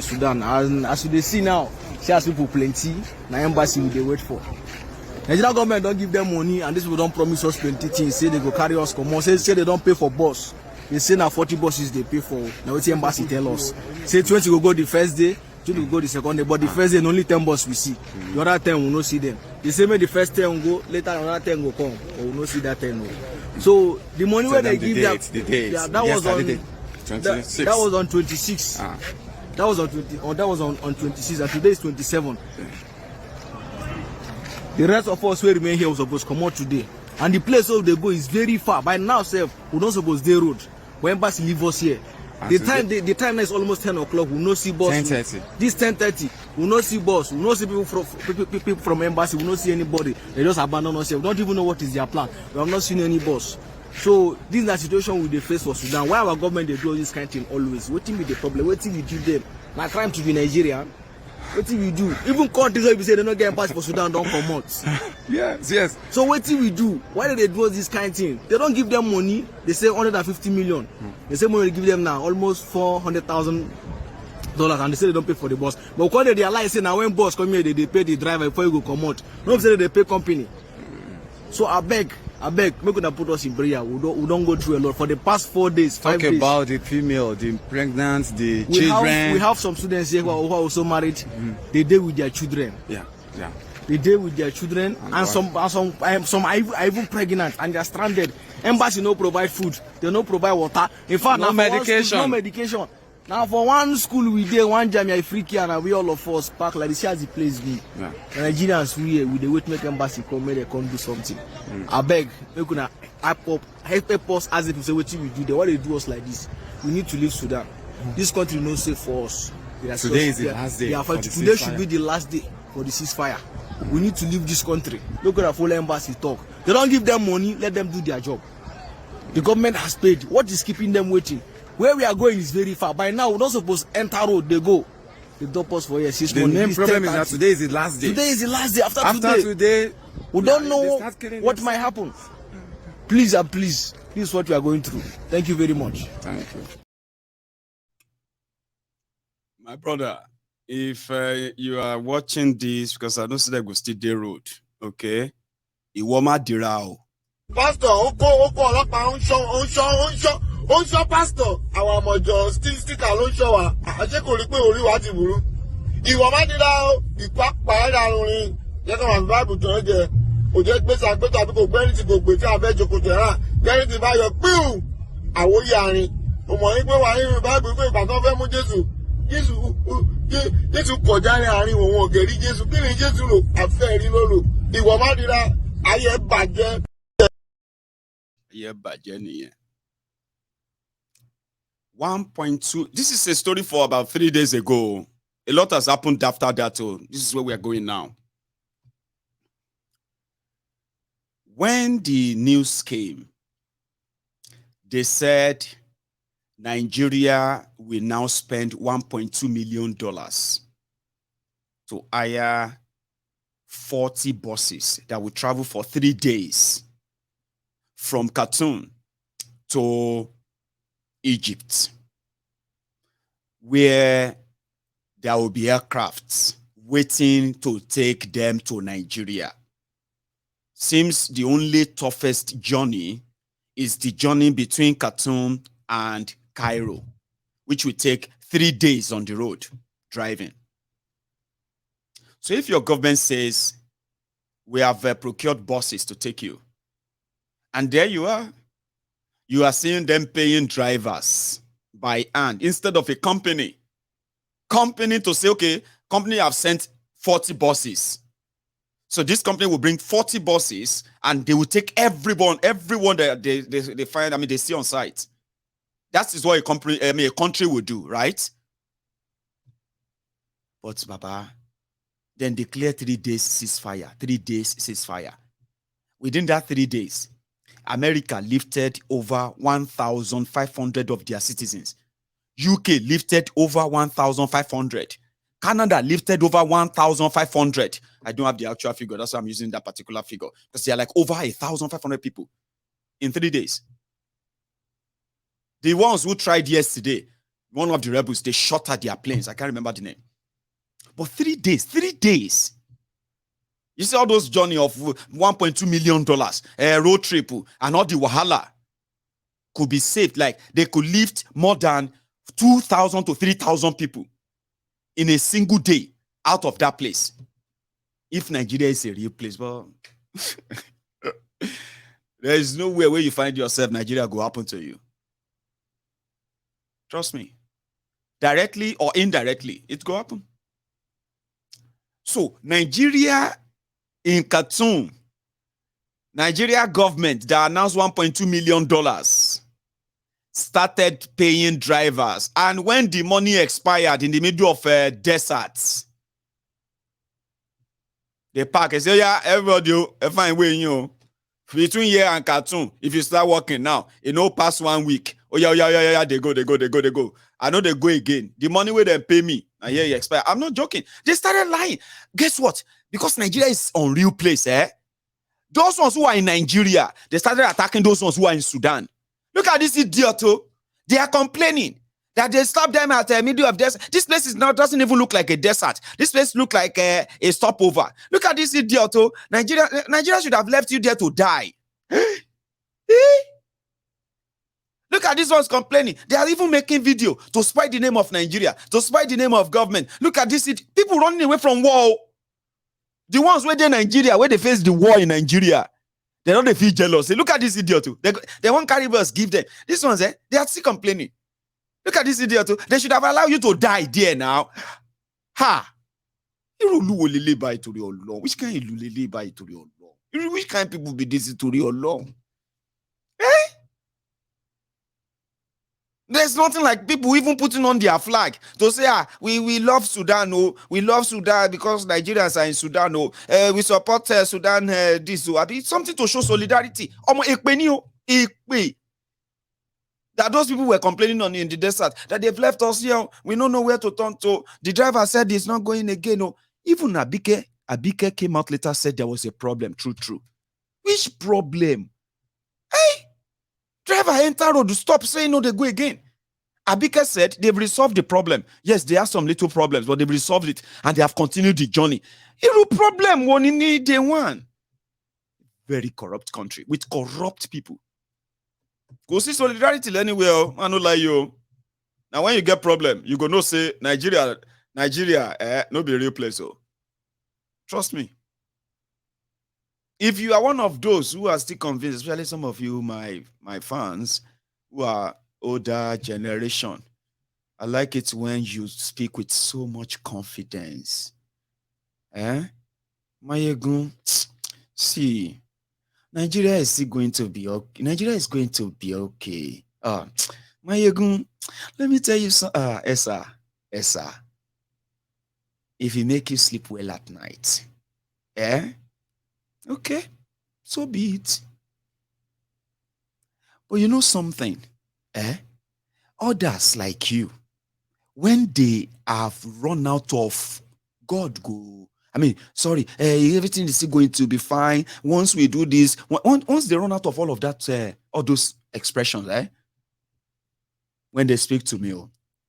Sudan, and as you see now, she has people plenty. Now embassy they wait for. Nigerian government don't give them money, and these people don't promise us plenty things. Say they go carry us come on. Say they don't pay for bus. They say now 40 buses they pay for. Now what the embassy tell us? Say 20 go the first day, 20 go the second day, but the first day only 10 buses we see. The other 10 we no see them. They say maybe the first 10 go, later another 10 go come, but we no see that 10 no. So the money where they give them, yeah, that was on 26. That was on 26. That was on 20. That was on 26, and today is 27. The rest of us who remain here was supposed to come out today, and the place where they go is very far. By now, self, we don't suppose they road. When embassy leave us here, the time now is almost 10 o'clock. We no see bus. 10:30. This 10:30. We no see bus. We no see people from embassy. We no see anybody. They just abandon us here. We don't even know what is their plan. We have not seen any bus. So this is the situation we face for Sudan. Why our government they do all this kind of thing always? What be the problem? What we do them? My crime to be Nigerian. What we do? Even countries where we say they don't get embassy for Sudan don't come out. Yes. So what we do? Why do they do all this kind of thing? They don't give them money. They say 150 million. They say money they give them now almost $400,000, and they say they don't pay for the bus. But when they realize say now when bus come here they pay the driver before you go come out. No say they pay company. So I beg, make una put us in prayer. We don't go through a lot. For the past 4 days, 5 days. Talk about the female, the pregnant, the children. We have some students here who are also married. They deal with their children. Yeah. They deal with their children, and some are even pregnant, and they are stranded. Embassy no provide food. They no provide water. In fact, no medication. No medication. Now for one school we did one Jamia Africa, and we all of us pack like this. As the place be. Yeah. Nigerians we the wait make embassy come, make they come do something. I beg, make una help us as if say what we do. They why they do us like this? We need to leave Sudan. This country no safe for us. Today is the last day. Today should be the last day for the ceasefire. We need to leave this country. Look at the full embassy talk. They don't give them money. Let them do their job. The government has paid. What is keeping them waiting? Where we are going is very far. By now, we're not supposed to enter road. They go. They dump us for here 6 months. The main problem is that today is the last day. Today is the last day. After today, we don't know what might happen. Please and please, this is what we are going through. Thank you very much. Thank you. My brother, if you are watching this, because I don't see that go still the road, okay? Iwoma dirao. Pastor, oko ọlọ́pàá ó ń ṣọ́ pastor àwọn àmọ̀jọ sticker ló ń ṣọ́ wa àṣẹ kò rí pé orí wa ti burú ìwọ má dira o ìpapà ẹ̀dá rin jẹ́ kí wọ́n báìbù tó ń jẹ kò jẹ́ gbèsè àgbẹ̀tò àbí kò gbẹ́rì tí kò gbé tí abẹ́ jòkó tẹ̀ rà gbẹ́rì tí bá yọ píù àwòyí àárín o mọ̀ ní pé wà nínú báìbù pé ìgbà tó fẹ́ mú Jésù kọjá ní àárín òun ògèrí Jésù kí ni Jésù lò àfẹ́ rí ló lò ìwọ má dira ayé bàjẹ́. Ayé bàjẹ́ nìyẹn. 1.2. This is a story for about 3 days ago. A lot has happened after that. So this is where we are going now. When the news came, they said Nigeria will now spend $1.2 million to hire 40 buses that will travel for 3 days from Khartoum to Egypt, where there will be aircrafts waiting to take them to Nigeria. Seems the only toughest journey is the journey between Khartoum and Cairo, which will take 3 days on the road driving. So if your government says, we have procured buses to take you, and there you are seeing them paying drivers by hand instead of a company to say, okay, company have sent 40 buses. So this company will bring 40 buses and they will take everyone that they find, they see on site. That is what a country will do, right? But Baba, then declare 3 days ceasefire, 3 days ceasefire. Within that 3 days, America lifted over 1,500 of their citizens. UK lifted over 1,500. Canada lifted over 1,500. I don't have the actual figure. That's why I'm using that particular figure. Because they are like over 1,500 people in 3 days. The ones who tried yesterday, One of the rebels, they shot at their planes. I can't remember the name. But 3 days. You see all those journey of $1.2 million, road trip, and all the wahala could be saved. Like they could lift more than 2,000 to 3,000 people in a single day out of that place. If Nigeria is a real place, well, there is nowhere where you find yourself, Nigeria will happen to you. Trust me. Directly or indirectly, it will happen. So, Nigeria in Khartoum, Nigeria government that announced $1.2 million started paying drivers. And when the money expired in the middle of deserts, they park and say, yeah, everybody, find way, between here and Khartoum, if you start working now, past 1 week. Oh, yeah, they go. I know they go again. The money where they pay me, and here you expire. I'm not joking. They started lying. Guess what? Because Nigeria is an unreal place, those ones who are in Nigeria, they started attacking those ones who are in Sudan. Look at this idiot, they are complaining that they stopped them at the middle of desert. This place doesn't even look like a desert. This place looks like a stopover. Look at this idiot, Nigeria should have left you there to die. Look at these ones complaining. They are even making video to spoil the name of Nigeria, to spoil the name of government. Look at this. People running away from war. The ones where they're in Nigeria, where they face the war in Nigeria, they don't feel jealous. They look at this idiot too. They want carry us, give them. These ones, they are still complaining. Look at this idiot too. They should have allowed you to die there now. Ha! Which kind of lulele by to your law? Which kind of people be this to your law? There's nothing like people even putting on their flag to say, we love Sudan, we love Sudan because Nigerians are in Sudan, we support Sudan, this, it's something to show solidarity. That those people were complaining on in the desert, that they've left us here, we don't know where to turn to. The driver said he's not going again. Even Abike came out later, said there was a problem, true. Which problem? Hey! Driver enter road to stop saying no, they go again. Abike said they've resolved the problem. Yes, there are some little problems, but they've resolved it and they have continued the journey. No problem, one in day one. Very corrupt country with corrupt people. Go see solidarity anywhere. I don't lie you. Now, when you get problem, you go no say Nigeria, no be a real place. Trust me. If you are one of those who are still convinced, especially some of you, my fans, who are older generation, I like it when you speak with so much confidence. Mayegun, see, Nigeria is still going to be okay. Nigeria is going to be okay. Mayegun, let me tell you something. Esa, if it make you sleep well at night, okay, so be it. But you know something, others like you, when they have run out of everything is still going to be fine. Once we do this, once they run out of all of that, all those expressions, when they speak to me,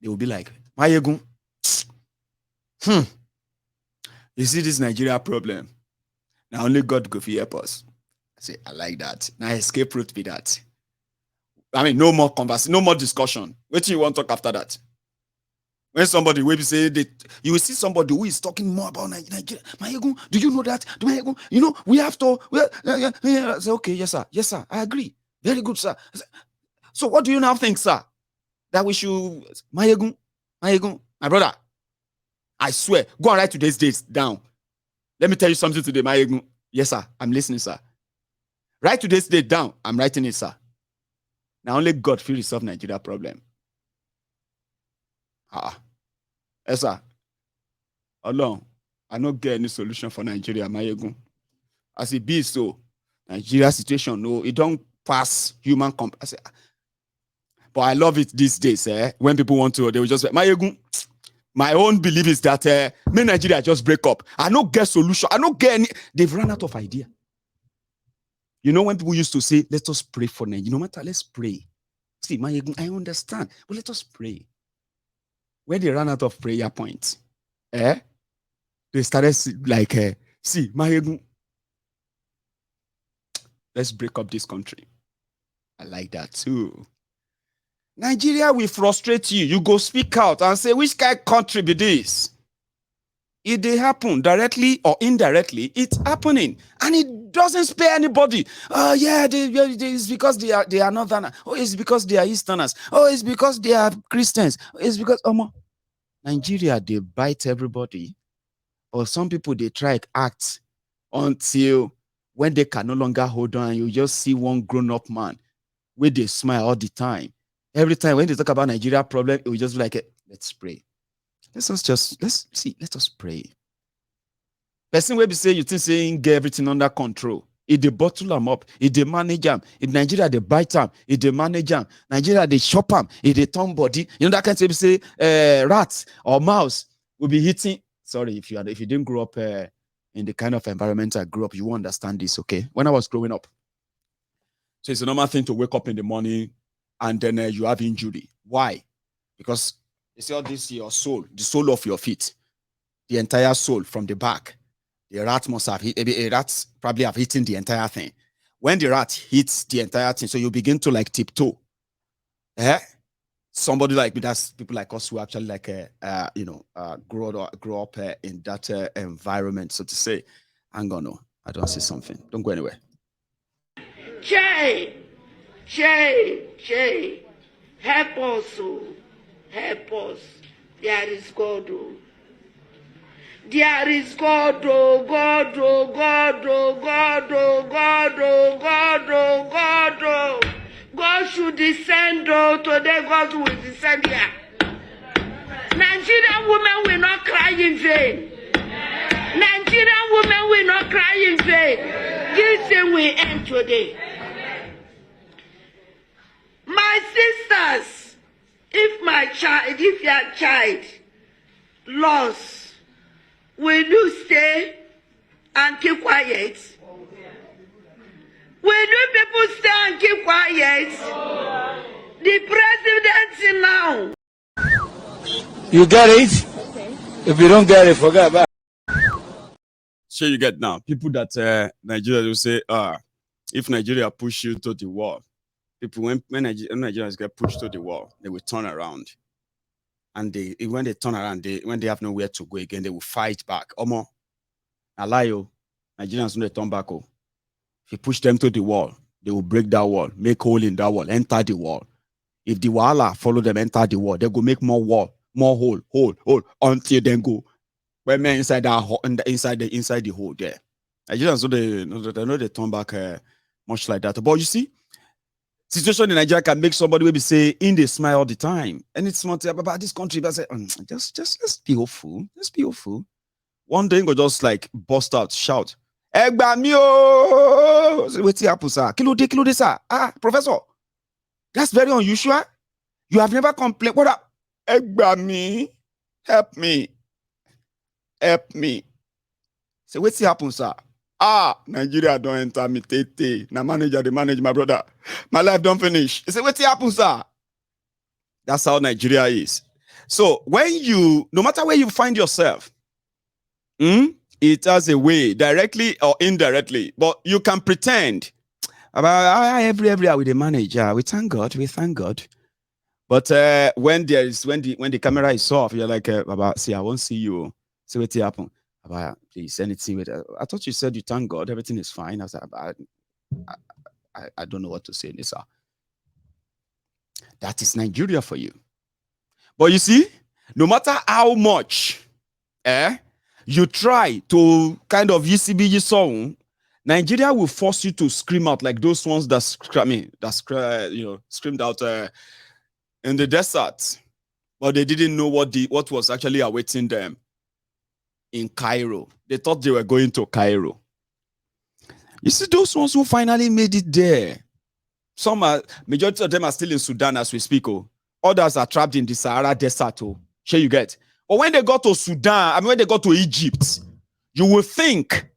they will be like, Mayegun, you see this Nigeria problem? Now only God go for help us. I say, I like that. Now escape route be that. I mean, no more conversation, no more discussion. What do you want to talk after that? When somebody will say that, you will see somebody who is talking more about Nigeria. Mayegun, do you know that? We have to. I say, okay, yes, sir. I agree. Very good, sir. So what do you now think, sir? That we should, Mayegun, my brother, I swear, go and write today's dates down. Let me tell you something today, Mayegun. Yes, sir. I'm listening, sir. Write today's date down. I'm writing it, sir. Now only God will resolve Nigeria problem. Yes, sir. Alone, I don't get any solution for Nigeria, Mayegun. As it be so, Nigeria situation, no, it don't pass human but I love it these days, when people want to, they will just say, Mayegun, my own belief is that may Nigeria just break up. I don't get solution. I don't get any. They've run out of idea. You know, when people used to say, let us pray for Nigeria, no matter, let's pray. See, Mayegun, I understand, but let us pray. when they ran out of prayer points, they started like, see, let's break up this country. I like that too. Nigeria will frustrate you. You go speak out and say, which kind of country be this? If they happen directly or indirectly, it's happening. And it doesn't spare anybody. Oh, yeah, it's because they are northerners. Oh, it's because they are easterners. Oh, it's because they are Christians. It's because Nigeria, they bite everybody. Or some people, they try to act until when they can no longer hold on, you just see one grown-up man where they smile all the time. Every time when they talk about Nigeria problem, it will just be like, let's pray. Let us pray. Person will be saying, you think saying get everything under control. If they bottle them up, if they manage them, if Nigeria they bite them, if they manage them, Nigeria they chop them, if they turn body, you know that kind of say rats or mouse will be hitting. Sorry, if you didn't grow up in the kind of environment I grew up, you won't understand this, okay? When I was growing up, so it's a normal thing to wake up in the morning and then you have injury. Why? Because you see all this, your soul, the sole of your feet, the entire soul from the back. The rat must have hit, a rat probably have hit the entire thing. When the rat hits the entire thing, so you begin to like tiptoe. Somebody like me, that's people like us who actually like grow up in that environment, so to say. Hang on, no, I don't see something. Don't go anywhere. Jay, help us, help us. There is God, oh. There is God, oh, God, oh, God, oh, God, oh, God, oh, God, oh, God, oh. God should descend, oh, today God will descend here. Nigerian women will not cry in vain. Nigerian women will not cry in vain. This thing will end today. My sisters, if your child lost, will you stay and keep quiet? Will you people stay and keep quiet? The presidency now. You get it? Okay. If you don't get it, forget about it. So you get now. People that Nigeria will say, if Nigeria push you to the wall, people when Nigerians get pushed to the wall, they will turn around. And when they turn around, when they have nowhere to go again, they will fight back. Omo, Alayo, Nigerians when they turn back. Oh, if you push them to the wall, they will break that wall, make hole in that wall, enter the wall. If the Wala follow them, enter the wall, they go make more wall, more hole, until then go. When men inside that hole, inside the hole there. Nigerians know they turn back much like that. But you see, situation in Nigeria can make somebody maybe say in they smile all the time. And it's not about this country, but I say, just let's be hopeful. Let's be hopeful. One day go just like bust out, shout, Egba mi o! What's happen, sir? Kilo de, sir. Professor, that's very unusual. You have never complained. What up? Egba mi, help me. Help me. Say, what's happen, sir? Nigeria don't enter me, tete. Now manager, they manage my brother. My life don't finish. He said, what's happen, sir? That's how Nigeria is. So when no matter where you find yourself, it has a way, directly or indirectly, but you can pretend about everywhere with the manager. We thank God. But when the camera is off, you're like, Baba, see, I won't see you. See what's happen. Please, anything with I thought you said you thank God, everything is fine. I was like, I don't know what to say, Nisa. That is Nigeria for you. But you see, no matter how much you try to kind of UCB song, Nigeria will force you to scream out like those ones that screamed out in the desert, but they didn't know what was actually awaiting them in Cairo. They thought they were going to Cairo. You see, those ones who finally made it there, majority of them are still in Sudan as we speak. Others are trapped in the Sahara Desert. Sure you get. But when they got to Sudan, when they got to Egypt, you will think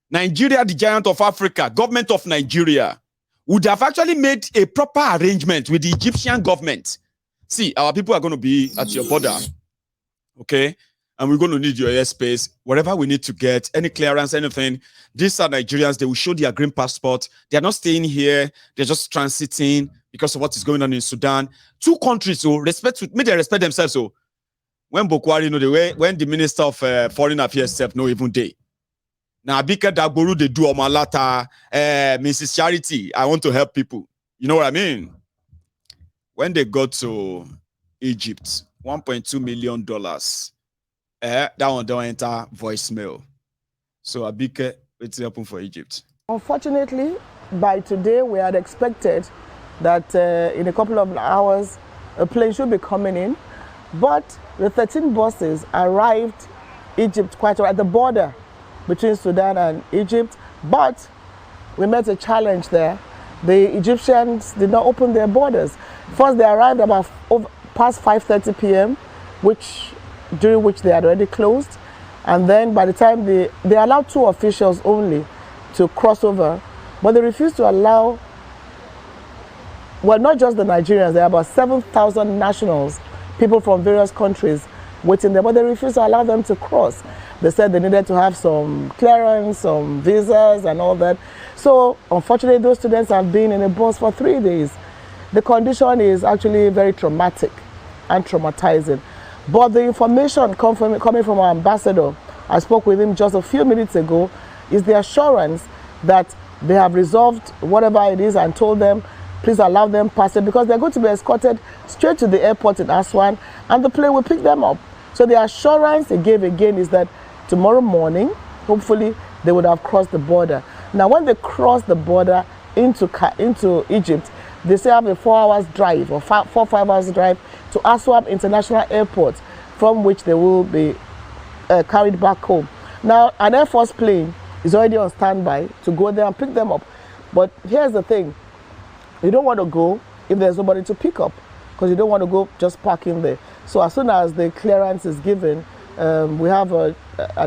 Nigeria, the giant of Africa, government of Nigeria, would have actually made a proper arrangement with the Egyptian government. See, our people are going to be at your border. Okay. And we're going to need your airspace, whatever we need to get, any clearance, anything. These are Nigerians. They will show their green passport. They are not staying here. They're just transiting because of what is going on in Sudan. Two countries, so may they respect themselves. So when Bokwari, when the Minister of Foreign Affairs said no even day. Now, Abika Dagboru, they do Omalata, Mrs. Charity, I want to help people. You know what I mean? When they got to Egypt, $1.2 million. That one don't enter voicemail. So Abike, what's happened for Egypt? Unfortunately, by today we had expected that in a couple of hours a plane should be coming in, but the 13 buses arrived Egypt quite at the border between Sudan and Egypt, but we met a challenge there. The Egyptians did not open their borders. First, they arrived about past 5:30 p.m., during which they had already closed. And then by the time they allowed 2 officials only to cross over, but they refused to allow, well, not just the Nigerians, there are about 7,000 nationals, people from various countries waiting there, but they refused to allow them to cross. They said they needed to have some clearance, some visas and all that. So unfortunately, those students have been in a bus for 3 days. The condition is actually very traumatic and traumatizing. But the information coming from our ambassador, I spoke with him just a few minutes ago, is the assurance that they have resolved whatever it is and told them, please allow them pass it, because they're going to be escorted straight to the airport in Aswan and the plane will pick them up. So the assurance he gave again is that tomorrow morning, hopefully, they would have crossed the border. Now, when they cross the border into Egypt, they still have a 4 hours drive or 5 hours drive to Aswan International Airport, from which they will be carried back home. Now, an Air Force plane is already on standby to go there and pick them up. But here's the thing. You don't want to go if there's nobody to pick up, because you don't want to go just parking there. So as soon as the clearance is given, we have an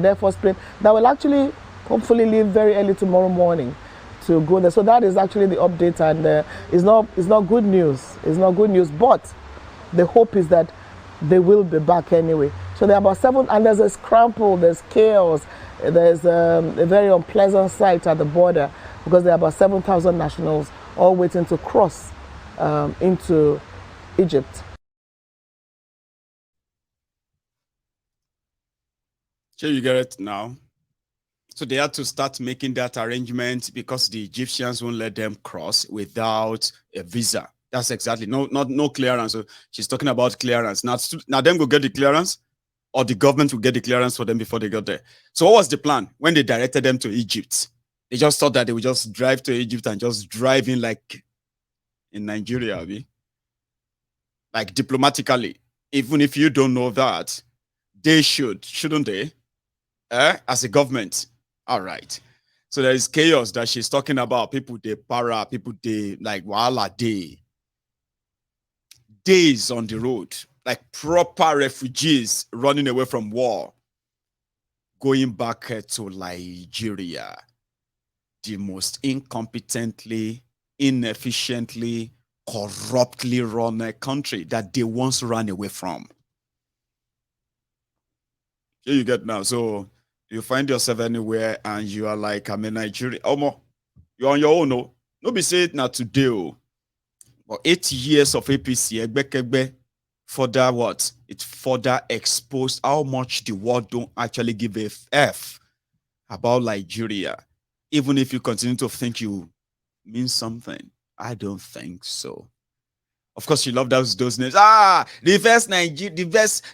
Air Force plane that will actually hopefully leave very early tomorrow morning to go there. So that is actually the update, and it's not good news. It's not good news, but the hope is that they will be back anyway. So there are about 7, and there's a scramble, there's chaos, there's a very unpleasant sight at the border, because there are about 7,000 nationals all waiting to cross into Egypt. So you get it now. So they had to start making that arrangement because the Egyptians won't let them cross without a visa. That's exactly no clearance. So she's talking about clearance. Now them go get the clearance, or the government will get the clearance for them before they got there. So what was the plan when they directed them to Egypt? They just thought that they would just drive to Egypt and just drive in like in Nigeria, like diplomatically. Even if you don't know that, they shouldn't they? As a government. All right. So there is chaos that she's talking about. People they para, people they like wahala day. Days on the road, like proper refugees running away from war, going back to Nigeria, the most incompetently, inefficiently, corruptly run country that they once ran away from. Here you get now. So you find yourself anywhere and you are like, I'm in Nigeria. You're on your own. No be say it now today. But 8 years of APC, further what? It further exposed how much the world don't actually give a F about Nigeria. Even if you continue to think you mean something, I don't think so. Of course, you love those names. The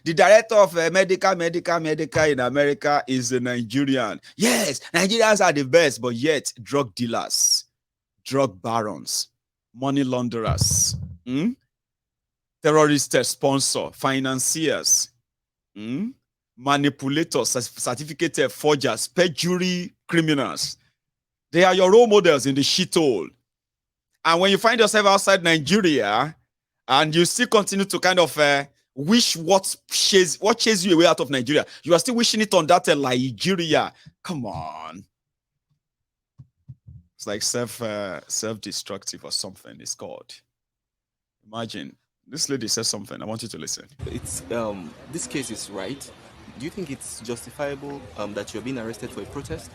director of medical in America is a Nigerian. Yes, Nigerians are the best, but yet drug dealers, drug barons, money launderers, terrorist sponsor, financiers, manipulators, certificate forgers, perjury criminals. They are your role models in the shithole. And when you find yourself outside Nigeria, and you still continue to kind of wish what chased you away out of Nigeria, you are still wishing it on that Nigeria. Come on. It's like self-destructive or something it's called. Imagine This lady says something. I want you to listen. It's this case is right. Do you think it's justifiable that you're being arrested for a protest?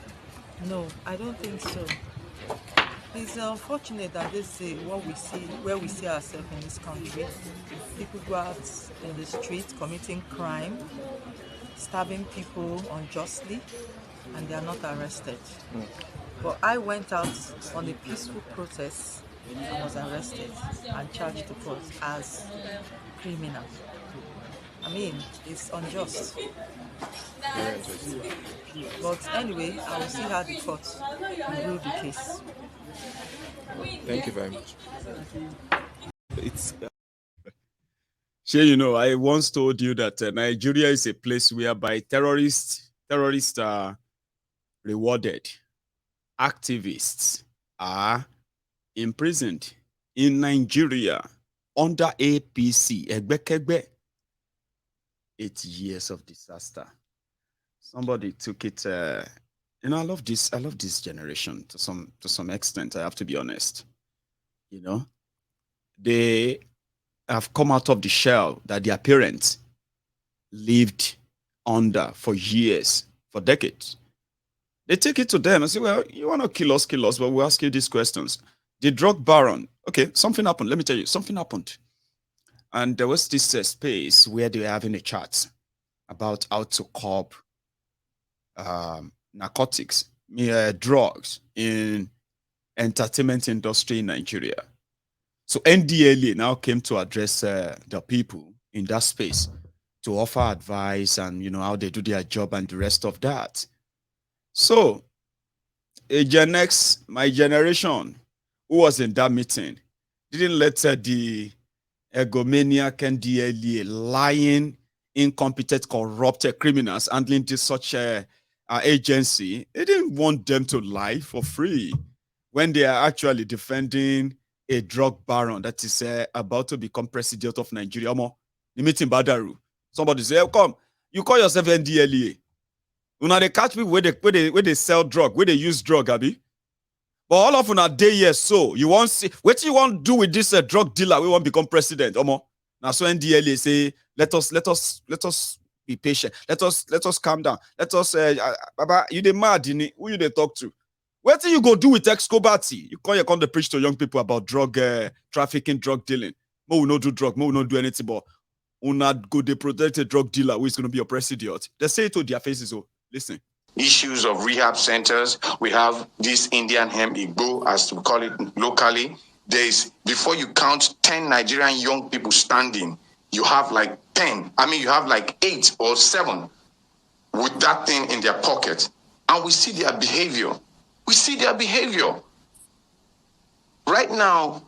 No, I don't think so. It's unfortunate that this is what we see, where we see ourselves in this country. People go out in the street committing crime, stabbing people unjustly, and they are not arrested. But I went out on a peaceful protest and was arrested and charged to court as criminal. I mean, it's unjust. But anyway, I will see how the court will rule the case. Thank you very much. It's Sure, you know, I once told you that Nigeria is a place whereby terrorists are rewarded, activists are imprisoned. In Nigeria under APC, Egbekegbe, 8 years of disaster. Somebody took it. You know, I love this generation to some extent. I have to be honest. You know, they have come out of the shell that their parents lived under for years, for decades. They take it to them and say, well, you want to kill us, but we'll ask you these questions. The drug baron, okay, something happened. Let me tell you, something happened. And there was this space where they were having a chat about how to curb narcotics, drugs in entertainment industry in Nigeria. So NDLEA now came to address the people in that space to offer advice and, you know, how they do their job and the rest of that. So Gen X, my generation, who was in that meeting, didn't let the egomaniac NDLEA, lying, incompetent, corrupted criminals handling this such a agency. They didn't want them to lie for free when they are actually defending a drug baron that is about to become president of Nigeria. The meeting Badaru. Somebody say, oh, come, you call yourself NDLEA. Una they catch people where they sell drug, where they use drug, Abi. But all of una day yes, so you want see what you want to do with this drug dealer? We want to become president. Now so NDLEA say, let us be patient. Let us calm down. Let us Baba, you the mad, who you they talk to? What do you go do with Excobati? You come to preach to young people about drug trafficking, drug dealing. Mo will not do drug, Mo will not do anything, but una go they protect a drug dealer who is going to be your president. They say it to their faces. So listen. Issues of rehab centers. We have this Indian hemp Igbo, as we call it locally. There's, before you count 10 Nigerian young people standing, you have like 10. I mean, you have like 8 or 7 with that thing in their pocket. And we see their behavior. We see their behavior. Right now,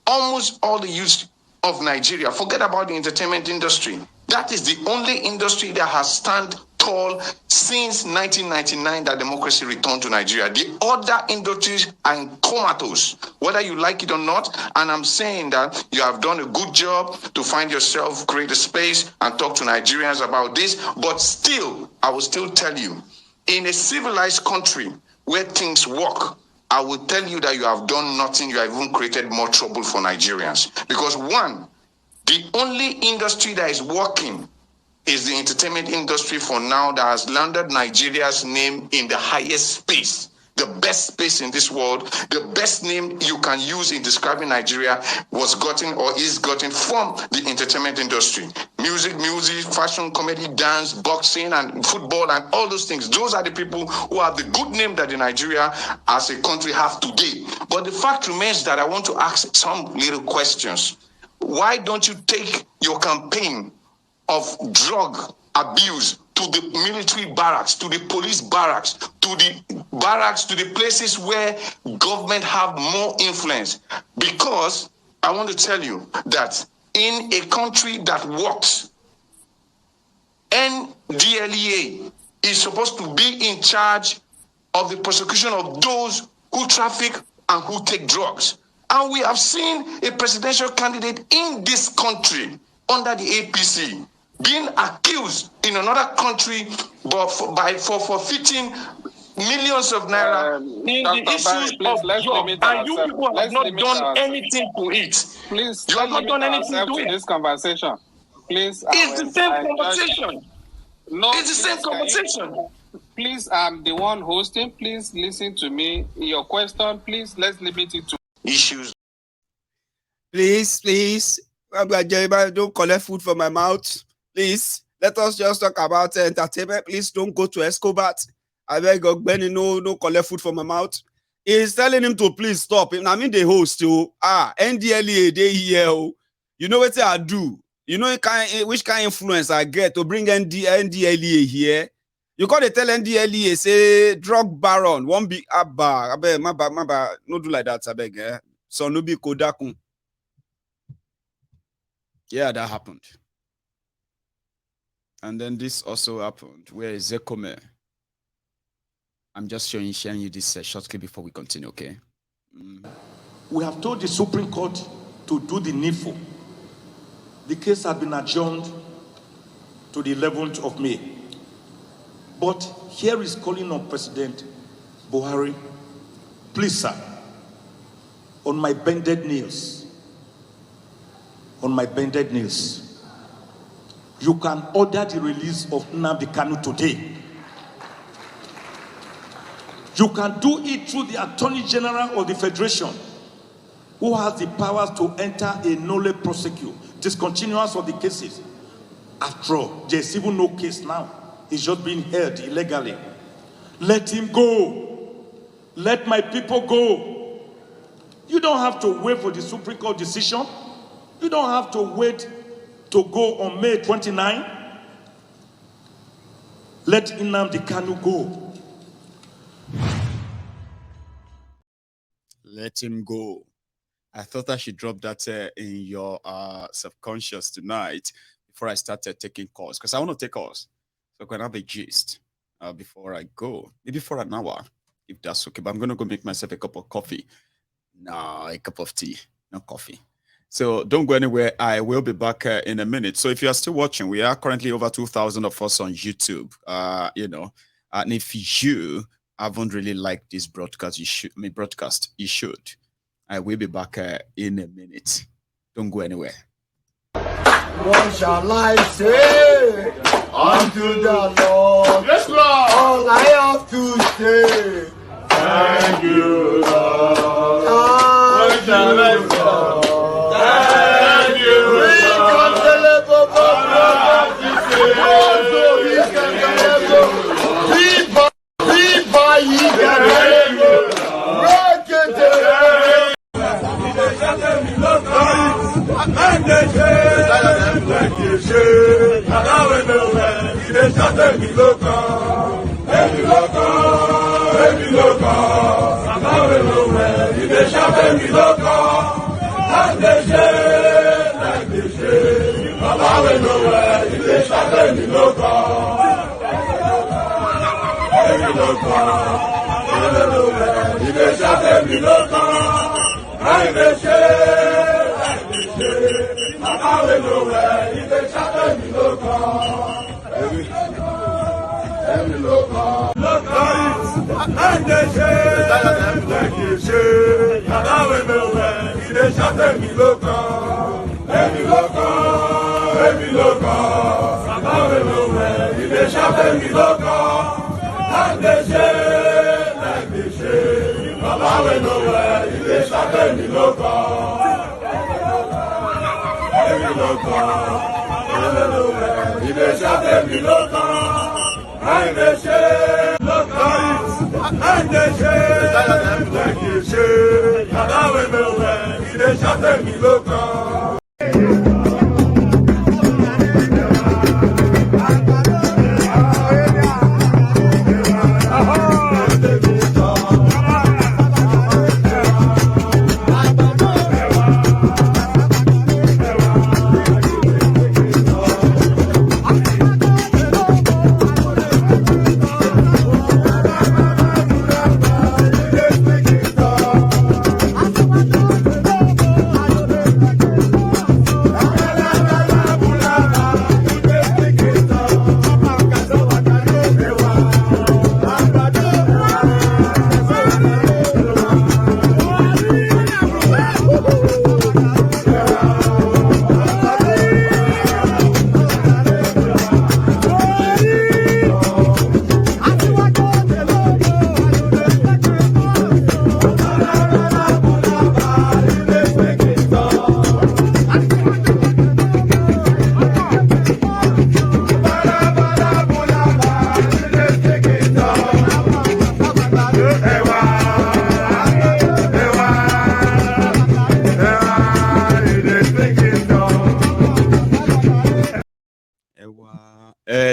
almost all the youth of Nigeria, forget about the entertainment industry. That is the only industry that has stand tall since 1999 that democracy returned to Nigeria. The other industries are in comatose, whether you like it or not. And I'm saying that you have done a good job to find yourself, create a space and talk to Nigerians about this. But still, I will still tell you, in a civilized country where things work, I will tell you that you have done nothing. You have even created more trouble for Nigerians. Because one, the only industry that is working is the entertainment industry for now that has landed Nigeria's name in the highest space, the best space in this world. The best name you can use in describing Nigeria was gotten or is gotten from the entertainment industry. Music, fashion, comedy, dance, boxing, and football, and all those things. Those are the people who have the good name that the Nigeria as a country have today. But the fact remains that I want to ask some little questions. Why don't you take your campaign of drug abuse to the military barracks, to the police barracks, to the places where government have more influence? Because I want to tell you that in a country that works, NDLEA is supposed to be in charge of the prosecution of those who traffic and who take drugs. And we have seen a presidential candidate in this country under the APC being accused in another country for forfeiting millions of naira in the issues of job, and you people have not done anything to it. Please, you have not done anything to it. This conversation, please. It's the same conversation. It's the same conversation. Please, I'm the one hosting. Please listen to me. Your question, please, let's limit it to issues. Please, don't collect food from my mouth. Please, let us just talk about entertainment. Please don't go to Escobar. I beg you, Benny, no collect food from my mouth. He's telling him to please stop. I mean, the host, NDLEA, they here. You know what I do? You know which kind of influence I get to bring NDLEA here? You got to tell NDLEA, say, drug baron, one big abba. Maba, no do like that, I beg. So no be Kodakun. Yeah, that happened. And then this also happened. Where is Zekome? I'm just sharing you this shortly before we continue, okay? We have told the Supreme Court to do the needful. The case has been adjourned to the 11th of May. But here is calling on President Buhari, please, sir, on my bended knees, you can order the release of Nnamdi Kanu today. You can do it through the Attorney General of the Federation, who has the powers to enter a nolle prosecute, discontinuance of the cases. After all, there's even no case now. It's just being held illegally. Let him go. Let my people go. You don't have to wait for the Supreme Court decision. You don't have to wait to go on May 29. Let Nnamdi Kanu go. Let him go. I thought I should drop that in your subconscious tonight before I started taking calls, because I want to take calls. So I can have a gist before I go. Maybe for an hour, if that's okay. But I'm going to go make myself a cup of coffee. No, a cup of tea, not coffee. So don't go anywhere. I will be back in a minute. So if you are still watching, we are currently over 2,000 of us on YouTube. And if you haven't really liked this broadcast, you should. I will be back in a minute. Don't go anywhere. What shall I say unto the Lord? Yes, Lord. All I have to say, thank you, Lord. What shall I say? Thank you, Lord. We can deliver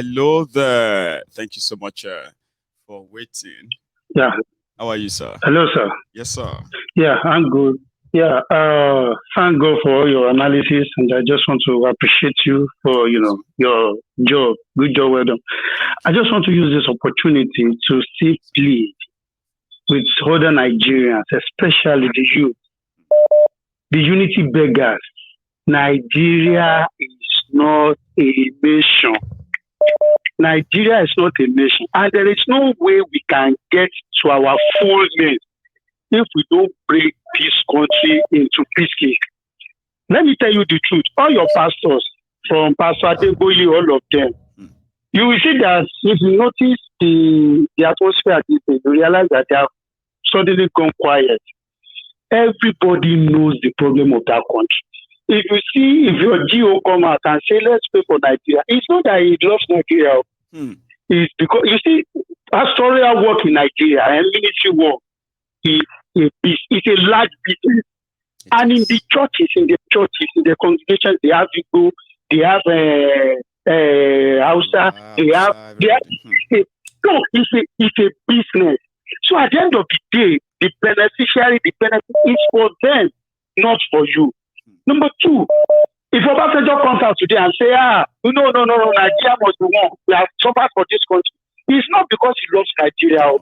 Hello there. Thank you so much for waiting. Yeah. How are you, sir? Hello, sir. Yes, sir. Yeah, I'm good. Yeah. Thank God for all your analysis, and I just want to appreciate you for your job. Good job, well done. I just want to use this opportunity to seek plead with other Nigerians, especially the youth, the unity beggars. Nigeria is not a nation. Nigeria is not a nation, and there is no way we can get to our fullness if we don't break this country into pieces. Let me tell you the truth. All your pastors, from Pastor Adeboye, all of them, you will see that if you notice the atmosphere at this day, you realize that they have suddenly gone quiet. Everybody knows the problem of that country. If you see, if your GO come out and say, let's pay for Nigeria, it's not that he loves Nigeria. It's because, you see, pastoral work in Nigeria and ministry work is a large business. And in the churches, in the congregations, they have Igbo, they have Hausa, they have no, it's a business. So at the end of the day, the benefit is for them, not for you. Number two, if Obasanjo comes out today and say, no, Nigeria must be one, we have suffered for this country, it's not because he loves Nigeria,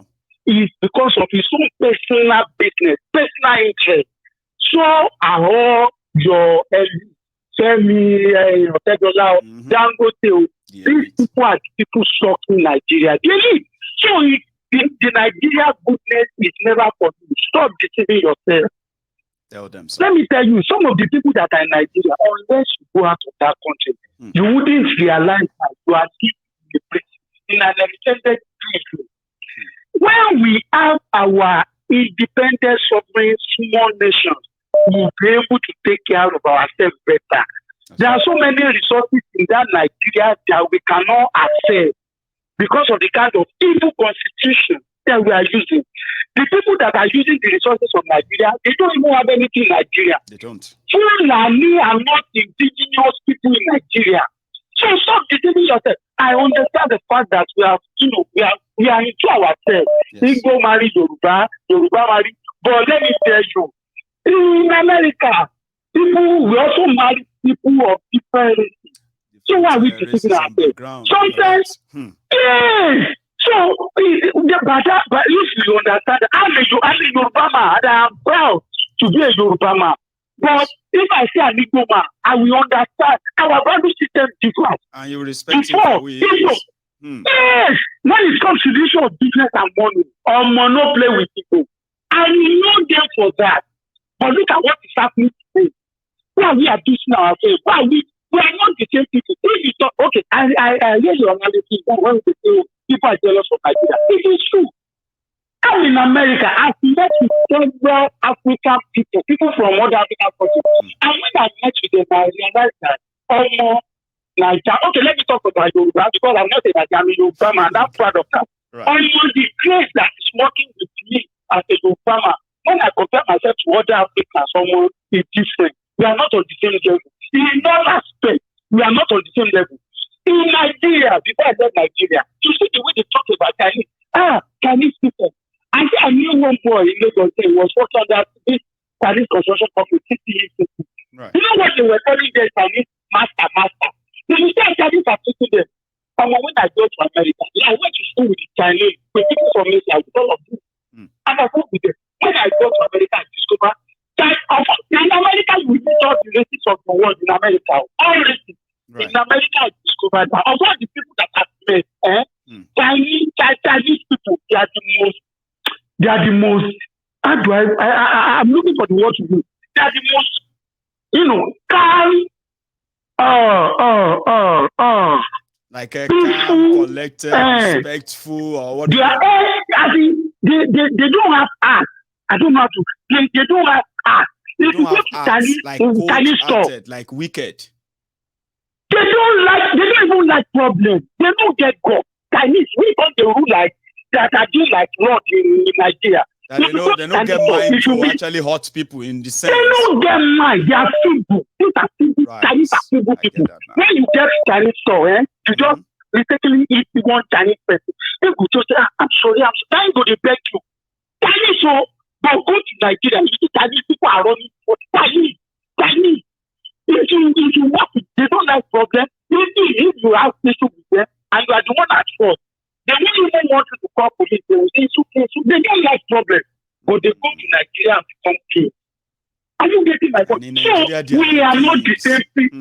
it's because of his own personal business, personal interest. So are all your Femi, Dangote, these people are people stuck in Nigeria. They live. So the Nigeria goodness is never for you. Stop deceiving yourself. Tell them so. Let me tell you, some of the people that are in Nigeria, unless you go out of that country, you wouldn't realize that you are in an extended period. When we have our independent, sovereign, small nations, we'll be able to take care of ourselves better. There are so many resources in that Nigeria that we cannot access because of the kind of evil constitution that we are using. The people that are using the resources of Nigeria, they don't even have anything in Nigeria. They don't. Fulani are not indigenous people in Nigeria. So stop deceiving yourself. I understand the fact that we are into ourselves. Igbo marry Yoruba marry. But let me tell you, in America, people will also marry people of different races. So why are we deceiving ourselves? Sometimes, yes. So, but if you understand, I'm a Yoruba man, and I'm proud to be a Yoruba man. But if I say an Igbo man, I will understand our value system different. And you respect him for who he is. Yes, when it comes to the issue of business and money, no play with people. I know them for that. But look at what is happening today. Why we are teaching ourselves? Why we are not the same people. If you talk, okay, I hear your analysis when we say people are jealous of Nigeria. It is true. I'm in America. I've met with several African people from other African countries. And when I met with them, I realized that Nigeria. Okay, let me talk about Yoruba because I'm not a Yoruba man. I'm proud of that. Almost the grace that is working with me as a Yoruba man. When I compare myself to other Africans, someone is different. We are not on the same level. In all aspects, we are not on the same level. In Nigeria, before I left Nigeria, you see the way they talk about Chinese. Chinese people. I knew one boy in Lagos who was working on that this Chinese construction company 50 years ago. Right. You know what they were calling their Chinese master? They used to Chinese are teaching them. And when I go to America, I went to school with the Chinese, with people from Asia, with all of them. And I work with them. When I go to America, I discover that in America, you will all the races of the world in America. All races. Right. In America, I discovered that of all the people that I've met, Chinese people, they are the most, how do I'm looking for the word to do. They are the most, calm, like a calm, collected, respectful, or what? They are, they don't have art. I don't know how to. They don't have art. They don't have art, like cold-hearted, like wicked. They don't even like problems. They don't get God. Chinese, we don't the rule like that are doing like Lord in Nigeria. They don't get mind to actually hurt people in the sense. They don't get mind. They are simple. These are simple. Right. Chinese are simple people. When you get Chinese store, you just mistakenly eat one Chinese person, they go just say, I'm sorry, I'm going to beg you. Chinese, so, but go to Nigeria, you see Chinese people are running for Chinese. If you work with, they don't like problem. If you have issue with them and you are the one at fault, they don't even want you to call police. They will say, they don't like problem, but they go to Nigeria and become king. Are you getting my point? So we are not the same people.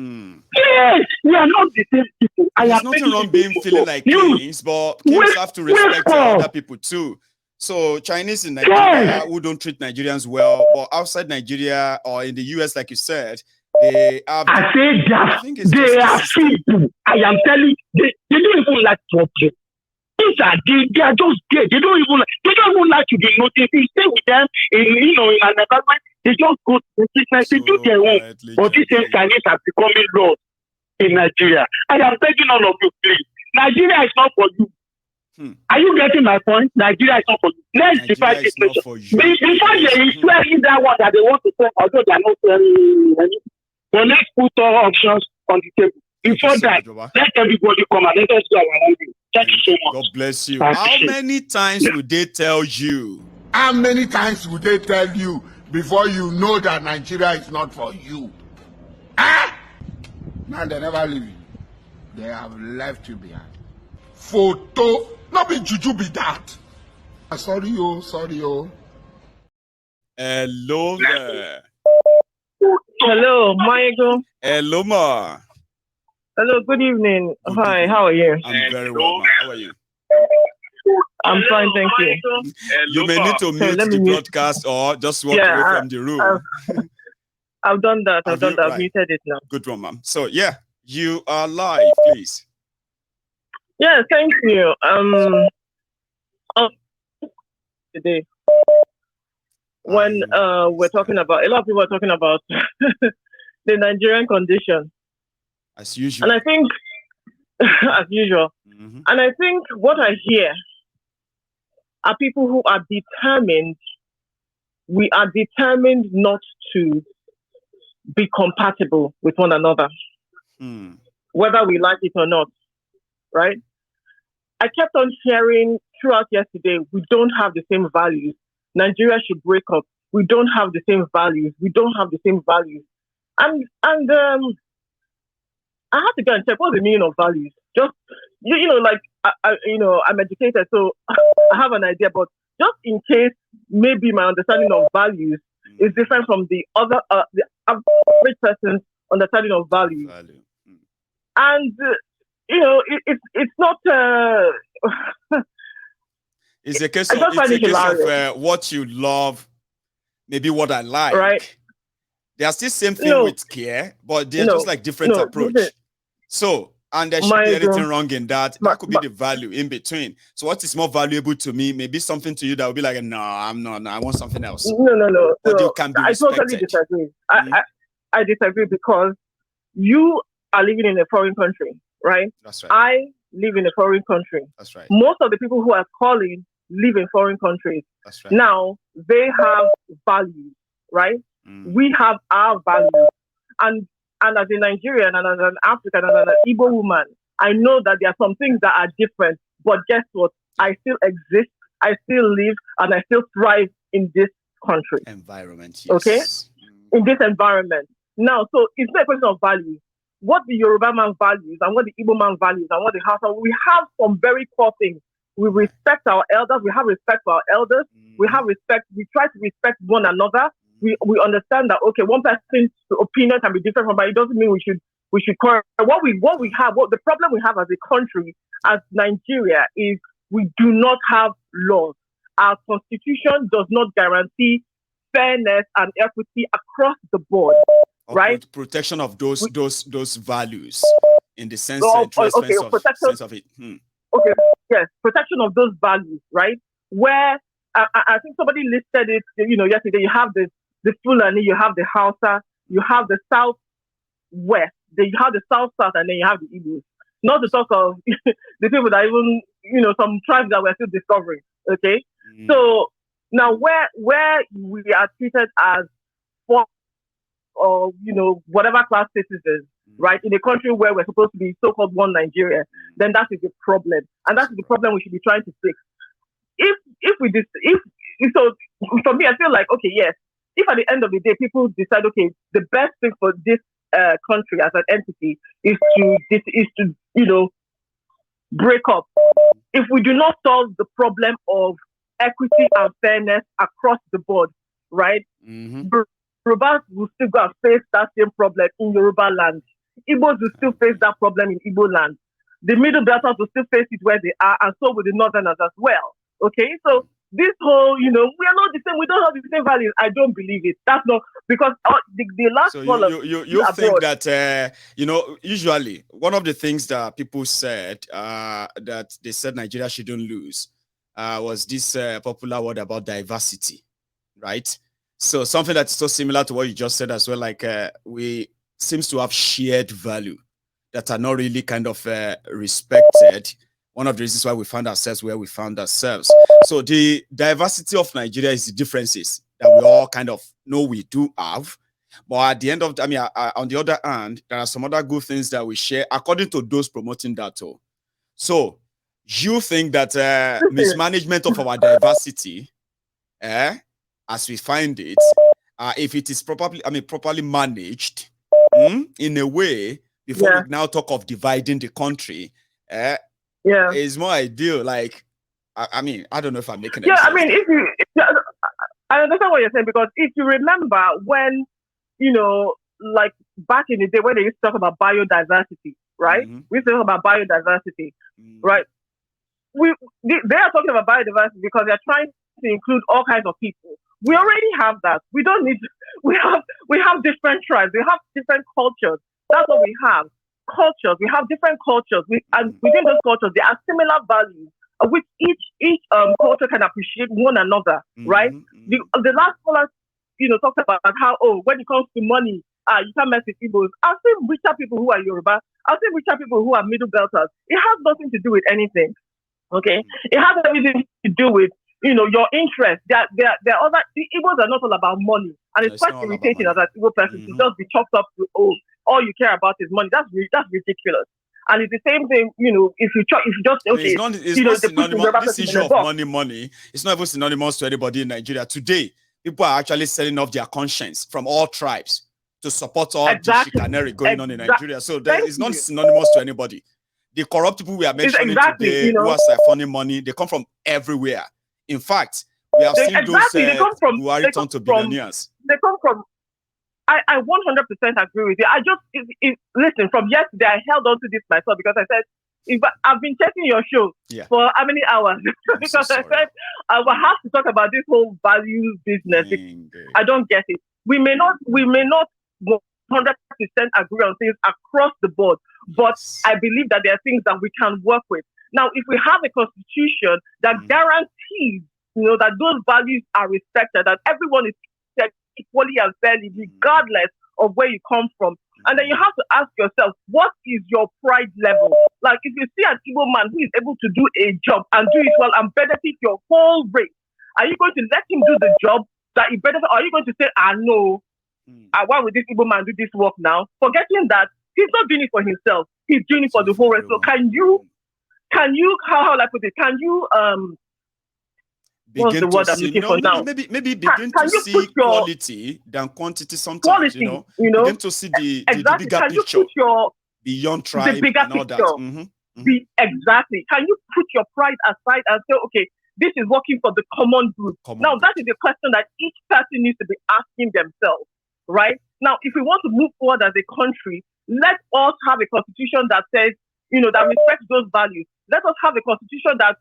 Yes, we are not the same people. There's nothing wrong being feeling like kings, but kings have to respect other people too. So Chinese in Nigeria who don't treat Nigerians well, but outside Nigeria or in the US, like you said, they have. I say they are simple. I am telling you, they don't even like problem. They are just there. They don't even like to be noticed. You stay with them in an environment, they just go to the business, they do their own. But these same Chinese are becoming laws in Nigeria. I am begging all of you, please. Nigeria is not for you. Are you getting my point? Nigeria is not for you. Let's define this question. Before they swear in that one that they want to say, although they are not swearing anything. But let's put all options on the table. Before that, let everybody come and let us do our own thing. Thank you so much. God bless you. How many times would they tell you? How many times would they tell you before you know that Nigeria is not for you? Now they never leave you. They have left you behind. Photo, not be juju be that. Sorry, oh. Hello there. Hello, Michael. Hello, ma. Hello, good evening. Hi, how are you? I'm very well, ma. How are you? I'm fine, thank you. You may need to mute the broadcast or just walk away from the room. I've done that. I've muted it now. Good one, ma'am. So, yeah, you are live, please. Yeah, thank you. Today, when we're talking about, a lot of people are talking about the Nigerian condition. As usual. And I think, as usual, and I think what I hear are people who are determined, we are determined not to be compatible with one another, whether we like it or not, right? I kept on hearing throughout yesterday, we don't have the same values. Nigeria should break up. We don't have the same values. We don't have the same values. And I had to go and check what's the meaning of values. Just, like, I'm educated, so I have an idea, but just in case maybe my understanding of values is different from the other, the average person's understanding of values. And, it's not... It's a case of what you love, maybe what I like. Right. They are still same thing with care, but they're just like different approach. So, and there shouldn't be anything wrong in that. That could be the value in between. So what is more valuable to me? Maybe something to you that would be like, no, I'm not. No, I want something else. No. But you can be respected. I totally disagree. I disagree because you are living in a foreign country, right? That's right. I live in a foreign country. That's right. Most of the people who are calling live in foreign countries. That's right. Now, they have values, right? We have our values. And as a Nigerian and as an African and as an Igbo woman, I know that there are some things that are different. But guess what? I still exist, I still live, and I still thrive in this country. Environment, yes. Okay? In this environment. Now, so it's not a question of values. What the Yoruba man values and what the Igbo man values and what the Hausa, we have some very core things. We respect our elders. We have respect for our elders. We have respect. We try to respect one another. We understand that, okay, one person's opinion can be different from, but it doesn't mean we should correct. What the problem we have as a country, as Nigeria, is we do not have laws. Our constitution does not guarantee fairness and equity across the board, right? Protection of those values in the sense sense of it. Okay, yes, protection of those values, right? Where I think somebody listed it, yesterday. You have the Fulani, you have the Hausa, you have the Southwest, then you have the South, and then you have the Igbos. Not to talk of the people that even, some tribes that we're still discovering, okay? So now where we are treated as, or, whatever class citizens, right, in a country where we're supposed to be so-called one Nigeria, then that is a problem. And that is the problem we should be trying to fix. So for me, I feel like, okay, yes, if at the end of the day, people decide, okay, the best thing for this country as an entity is to, break up. If we do not solve the problem of equity and fairness across the board, right? Yorubas will still go and face that same problem in Yoruba land. Igbos will still face that problem in Igbo land. The Middle Belters will still face it where they are, and so will the Northerners as well. Okay, so this whole, we are not the same. We don't have the same values. I don't believe it. That's not because the last. So you think that usually one of the things that people said that they said Nigeria shouldn't lose was this popular word about diversity, right? So something that's so similar to what you just said as well, like we seems to have shared value that are not really kind of respected. One of the reasons why we found ourselves where we found ourselves. So the diversity of Nigeria is the differences that we all kind of know we do have. But at the end of, on the other hand, there are some other good things that we share according to those promoting that too. So you think that mismanagement of our diversity, as we find it, if it is properly managed in a way, before we now talk of dividing the country, is more ideal. Like, I don't know if I'm making any sense. I understand what you're saying, because if you remember when, like back in the day when they used to talk about biodiversity, right? We used to talk about biodiversity, right? They are talking about biodiversity because they're trying to include all kinds of people. We already have that. We don't need. We have different tribes. We have different cultures. That's what we have. Cultures. We have different cultures. And within those cultures, there are similar values, which each culture can appreciate one another, right? The last caller, talked about how when it comes to money, you can't mess with Igbos. I've seen richer people who are Yoruba. I've seen richer people who are Middle Belters. It has nothing to do with anything. Okay, it has everything to do with your interest. The Igbos are not all about money, and it's quite irritating as an Igbo person to just be chopped up to all you care about is money. That's ridiculous. And it's the same thing, if you just okay. It's not synonymous. This issue of money. It's not even synonymous to anybody in Nigeria today. People are actually selling off their conscience from all tribes to support all the chicanery going on in Nigeria. So it's not synonymous to anybody. The corrupt people we are mentioning today who are siphoning money, they come from everywhere. In fact, we have seen those who are returned to billionaires. They come from. I 100% agree with you. Listen, from yesterday, I held on to this myself because I said, I've been checking your show for how many hours? Because I said, I will have to talk about this whole values business. I don't get it. We may not 100% agree on things across the board, but I believe that there are things that we can work with. Now, if we have a constitution that guarantees, that those values are respected, that everyone is treated equally and fairly, regardless of where you come from, and then you have to ask yourself, what is your pride level? Like, if you see an Igbo man who is able to do a job and do it well and benefit your whole race, are you going to let him do the job that he benefits? Or are you going to say, no, why would this Igbo man do this work now? Forgetting that he's not doing it for himself, he's doing it for the whole race. So can you, how will I put it? Can you, begin to see, maybe begin to see quality than quantity sometimes, begin to see the bigger picture beyond tribe and all that. Exactly. Can you put your pride aside and say, okay, this is working for the common good? That is the question that each person needs to be asking themselves, right? Now, if we want to move forward as a country, let us have a constitution that says, that respects those values. Let us have a constitution that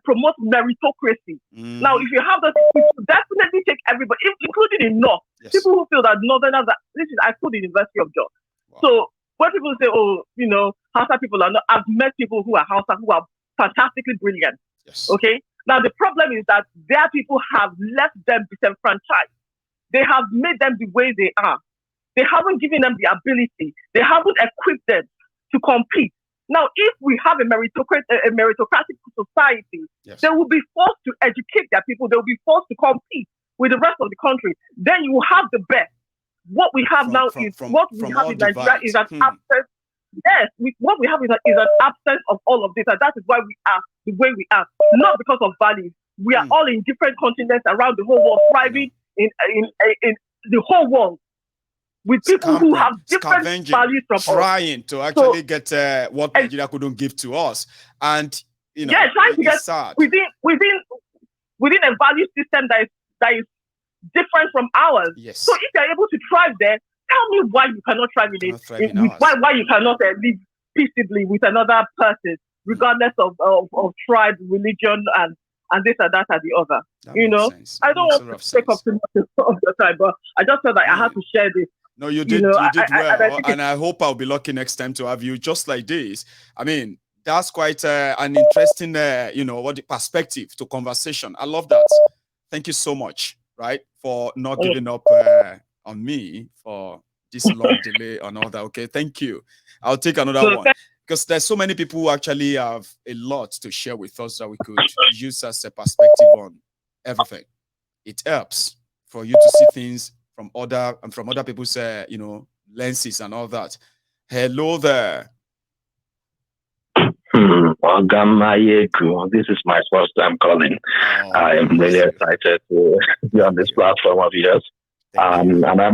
promotes meritocracy. Now, if you have that, it will definitely take everybody, including in North. People who feel that Northerners are, I schooled the University of Jos. Wow. So when people say, Hausa people are not, I've met people who are Hausa who are fantastically brilliant. Okay? Now, the problem is that their people have left them disenfranchised. They have made them the way they are. They haven't given them the ability. They haven't equipped them to compete. Now, if we have a meritocratic society, they will be forced to educate their people. They will be forced to compete with the rest of the country. Then you will have the best. what we have now is what we have in Nigeria is an absence. Yes, what we have is an absence of all of this, and that is why we are the way we are. Not because of values. We are all in different continents around the whole world, thriving in the whole world with people who have different values from trying to actually get what Nigeria couldn't give to us, and you know, trying to get within a value system that is different from ours. Yes. So if you're able to thrive there, tell me why you cannot thrive in it. Why you cannot live peaceably with another person, regardless of tribe, religion, and this and that and the other. You know, I don't want to take up too much of your time, but I just felt like I have to share this. No, you did well, and I hope I'll be lucky next time to have you just like this. I mean, that's quite an interesting, the perspective to conversation. I love that. Thank you so much, right, for not giving up on me for this long delay and all that. Okay, thank you. I'll take another one because there's so many people who actually have a lot to share with us that we could use as a perspective on everything. It helps for you to see things from other people's lenses and all that. Hello there. This is my first time calling. I am really excited to be on this platform of yours. And I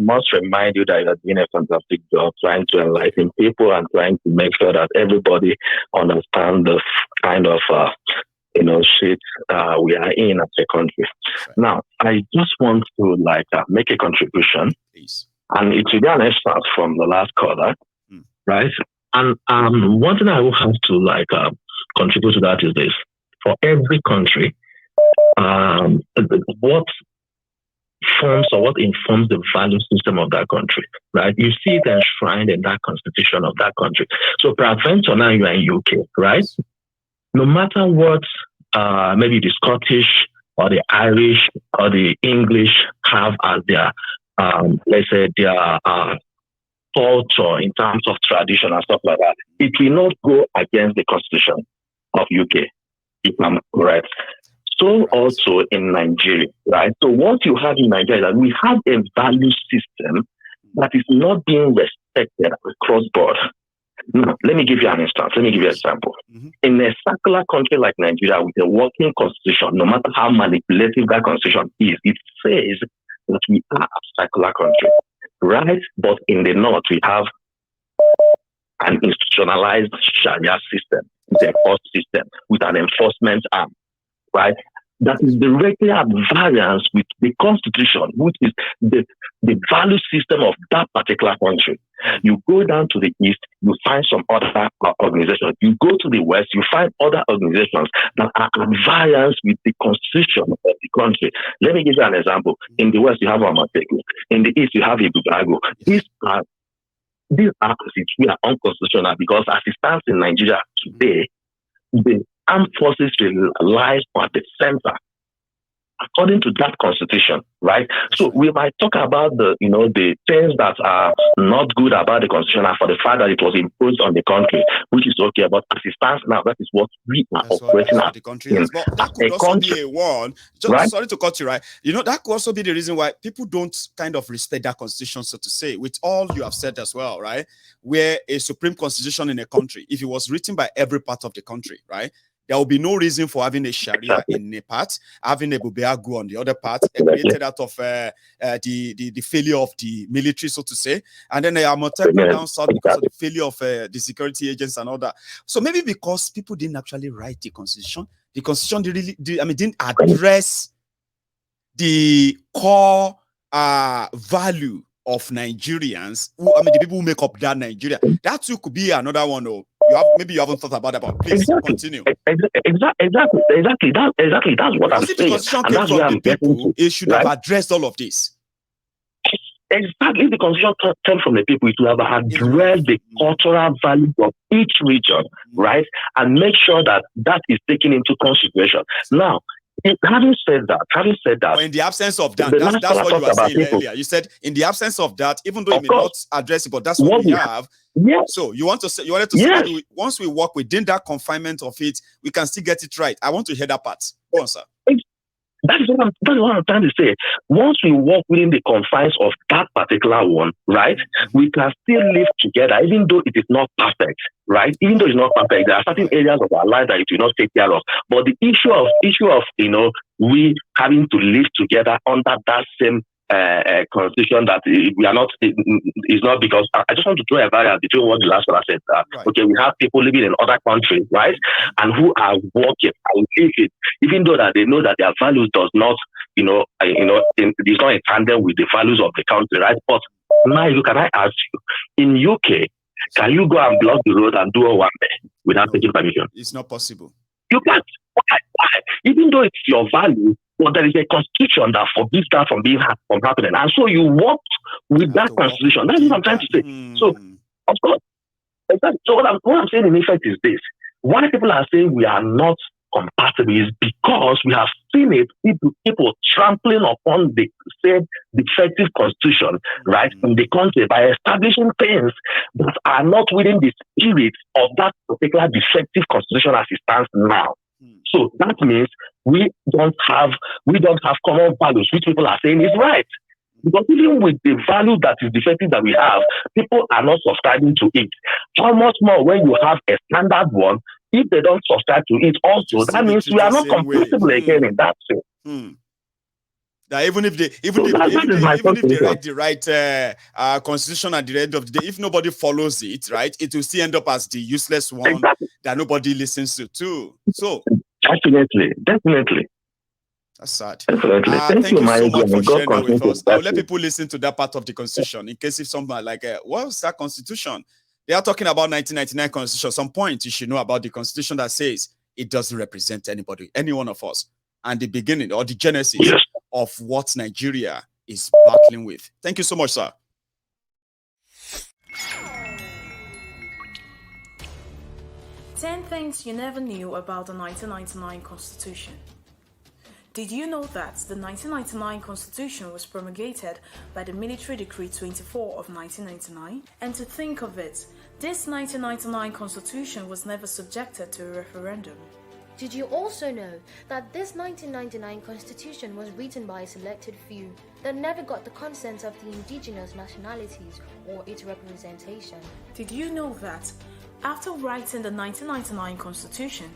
must remind you that you are doing a fantastic job trying to enlighten people and trying to make sure that everybody understands the kind of shit we are in as a country. Right. Now, I just want to make a contribution, please. And it will be an extract from the last caller, right? And one thing I will have to contribute to that is this: for every country, what forms or what informs the value system of that country, right? You see it enshrined in that constitution of that country. So, peradventure, now you are in UK, right? No matter what, maybe the Scottish or the Irish or the English have as their, let's say, their culture in terms of tradition and stuff like that, it will not go against the constitution of UK, if I'm correct. So also in Nigeria, right? So what you have in Nigeria is that we have a value system that is not being respected across board. Now, let me give you an instance. Let me give you an example. In a secular country like Nigeria with a working constitution, no matter how manipulative that constitution is, it says that we are a secular country, right? But in the north, we have an institutionalized Sharia system, the court system with an enforcement arm, right? That is directly at variance with the constitution, which is the value system of that particular country. You go down to the east, you find some other organizations. You go to the west, you find other organizations that are at variance with the constitution of the country. Let me give you an example. In the west, you have Amateku. In the east, you have Ibubago. These are we are unconstitutional because as it stands in Nigeria today, the armed forces lies at the center, according to that constitution, right? So we might talk about the things that are not good about the constitution and for the fact that it was imposed on the country, which is okay. But as it stands now, that is what we are operating at. The country is. But that could also be a one. Just right? Sorry to cut you, right? That could also be the reason why people don't kind of respect that constitution, so to say, with all you have said as well, right? Where a supreme constitution in a country, if it was written by every part of the country, right? There will be no reason for having a Sharia in a part, having a Bubeagu on the other part, created out of the failure of the military, so to say, and then a Amoteco down south because of the failure of the security agents and all that. So maybe because people didn't actually write the constitution didn't address the core value of Nigerians, the people who make up that Nigeria. That too could be another one. Maybe you haven't thought about that, but please continue. Exactly. That's what I'm saying. If the constitution came from the people, it should have addressed all of this. Exactly. If the constitution came from the people, it would have addressed the cultural value of each region, right? And make sure that is taken into consideration. Now, having said that, well, in the absence of that, that's what you were saying earlier. You said in the absence of that, even though you may not address it, but that's what we have. Yes. So you wanted to say once we work within that confinement of it, we can still get it right. I want to hear that part. Go on, sir. That is what I'm trying to say. Once we walk within the confines of that particular one, right, we can still live together, even though it is not perfect, right? Even though it's not perfect, there are certain areas of our life that it will not take care of. But the issue of we having to live together under that same constitution that we are not, is not because I just want to draw a barrier between what the last one said. Okay, we have people living in other countries, right, and who are working and living, even though that they know that their values does not, is not in tandem with the values of the country, right? But now, can I ask you, in UK, can you go and block the road and do a one day without taking permission? It's not possible. You can't. Why? Even though it's your value, but there is a constitution that forbids that from happening. And so you work with that constitution. That's what I'm trying to say. So, of course, exactly. So what I'm saying in effect is this. Why people are saying we are not compatible is because we have seen it, people trampling upon the said defective constitution, right, in the country by establishing things that are not within the spirit of that particular defective constitution as it stands now. So that means we don't have common values, which people are saying is right. Because even with the value that is defective that we have, people are not subscribing to it. How much more when you have a standard one, if they don't subscribe to it also, that means we are not compatible again in that sense. That even if they write the right constitution at the end of the day, if nobody follows it, right, it will still end up as the useless one that nobody listens to too. So definitely. That's sad. Thank you so much for sharing that with us. I'll let people listen to that part of the constitution in case if somebody like, what's that constitution? They are talking about 1999 constitution. Some point you should know about the constitution that says it doesn't represent anybody, any one of us, and the beginning or the genesis of what Nigeria is battling with. Thank you so much, sir. Ten things you never knew about the 1999 Constitution. Did you know that the 1999 Constitution was promulgated by the Military Decree 24 of 1999? And to think of it, this 1999 Constitution was never subjected to a referendum. Did you also know that this 1999 Constitution was written by a selected few that never got the consent of the indigenous nationalities or its representation? Did you know that after writing the 1999 Constitution,